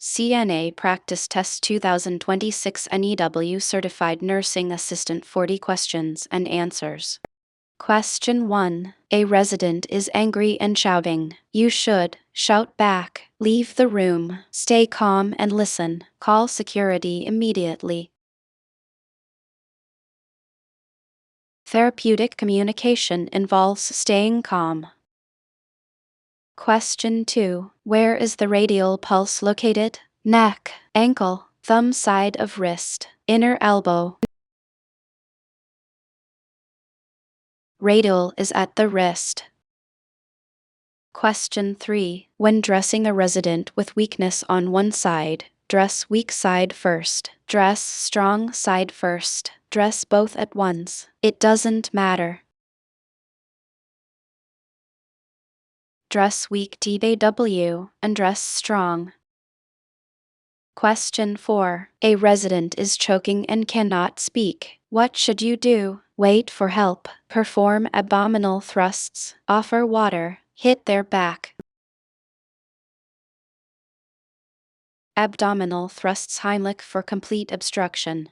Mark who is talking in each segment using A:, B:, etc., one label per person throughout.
A: CNA Practice Test 2026 NEW Certified Nursing Assistant 40 Questions and Answers. Question 1. A resident is angry and shouting. You should shout back, leave the room, stay calm and listen, call security immediately. Therapeutic communication involves staying calm. Question 2. Where is the radial pulse located? Neck, ankle, thumb side of wrist, inner elbow. Radial is at the wrist. Question 3. When dressing a resident with weakness on one side, dress weak side first, dress strong side first, dress both at once. It doesn't matter. Dress weak TBW and dress strong. Question 4. A resident is choking and cannot speak. What should you do? Wait for help, perform abdominal thrusts, offer water, hit their back. Abdominal thrusts Heimlich for complete obstruction.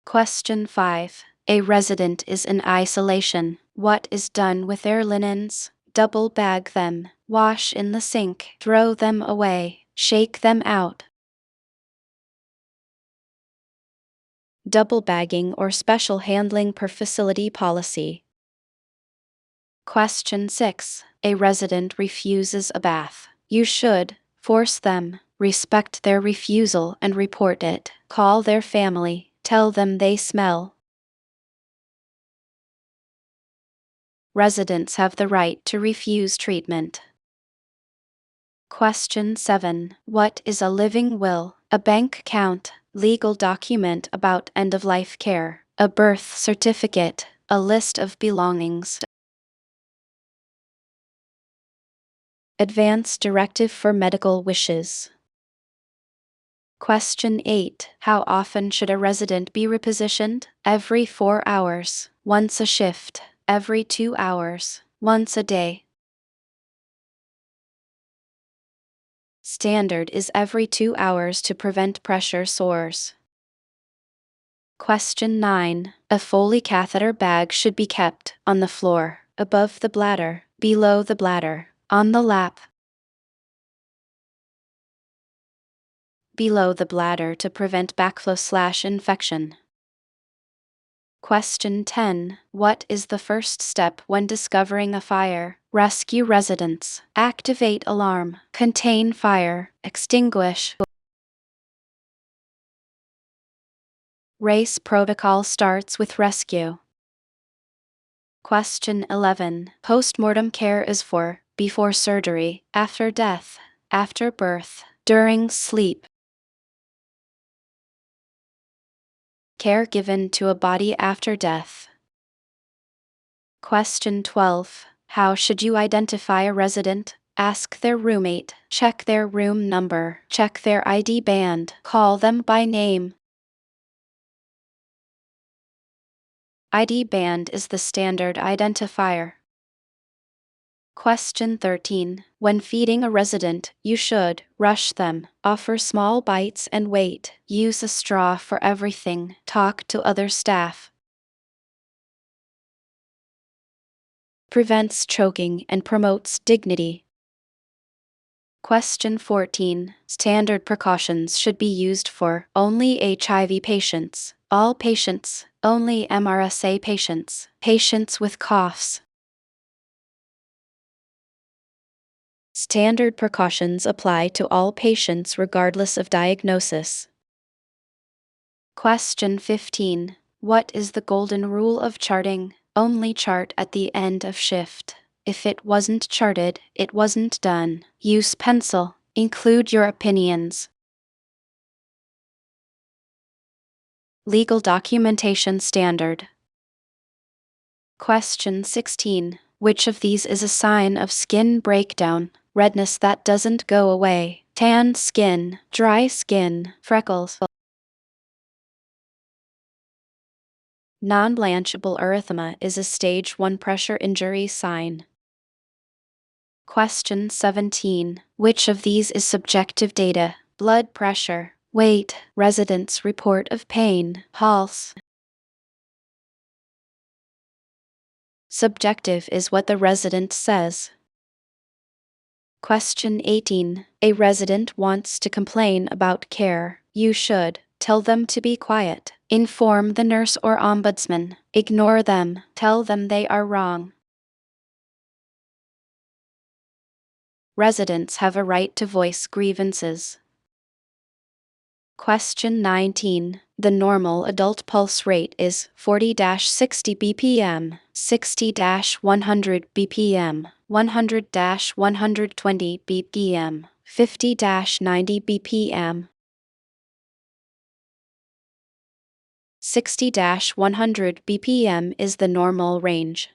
A: Question 5. A resident is in isolation. What is done with their linens? Double bag them, wash in the sink, throw them away, shake them out. Double bagging or special handling per facility policy. Question 6. A resident refuses a bath. You should force them, respect their refusal and report it, call their family, tell them they smell. Residents have the right to refuse treatment. Question 7. What is a living will? A bank account, legal document about end-of-life care, a birth certificate, a list of belongings. Advance directive for medical wishes. Question 8. How often should a resident be repositioned? Every 4 hours, once a shift, every 2 hours, once a day. Standard is every 2 hours to prevent pressure sores. Question 9. A Foley catheter bag should be kept on the floor, above the bladder, below the bladder, on the lap. Below the bladder to prevent backflow/infection. Question 10. What is the first step when discovering a fire? Rescue residents, activate alarm, contain fire, extinguish. Race protocol starts with rescue. Question 11. Postmortem care is for before surgery, after death, after birth, during sleep. Care given to a body after death. Question 12. How should you identify a resident? Ask their roommate, check their room number, check their ID band, call them by name. ID band is the standard identifier. Question 13. When feeding a resident, you should rush them, offer small bites and wait, use a straw for everything, talk to other staff. Prevents choking and promotes dignity. Question 14. Standard precautions should be used for only HIV patients, all patients, only MRSA patients, patients with coughs. Standard precautions apply to all patients regardless of diagnosis. Question 15. What is the golden rule of charting? Only chart at the end of shift. If it wasn't charted, it wasn't done. Use pencil. Include your opinions. Legal documentation standard. Question 16. Which of these is a sign of skin breakdown? Redness that doesn't go away, tan skin, dry skin, freckles. Non-blanchable erythema is a stage 1 pressure injury sign. Question 17. Which of these is subjective data? Blood pressure, weight, resident's report of pain, pulse. Subjective is what the resident says. Question 18. A resident wants to complain about care. You should tell them to be quiet, inform the nurse or ombudsman, ignore them, tell them they are wrong. Residents have a right to voice grievances. Question 19. The normal adult pulse rate is 40-60 bpm, 60-100 bpm, 100-120 bpm, 50-90 bpm. 60-100 bpm is the normal range.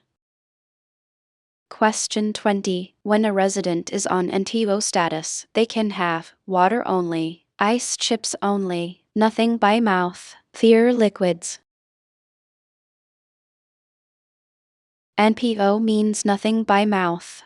A: Question 20. When a resident is on NTO status, they can have water only, ice chips only, nothing by mouth, clear liquids. NPO means nothing by mouth.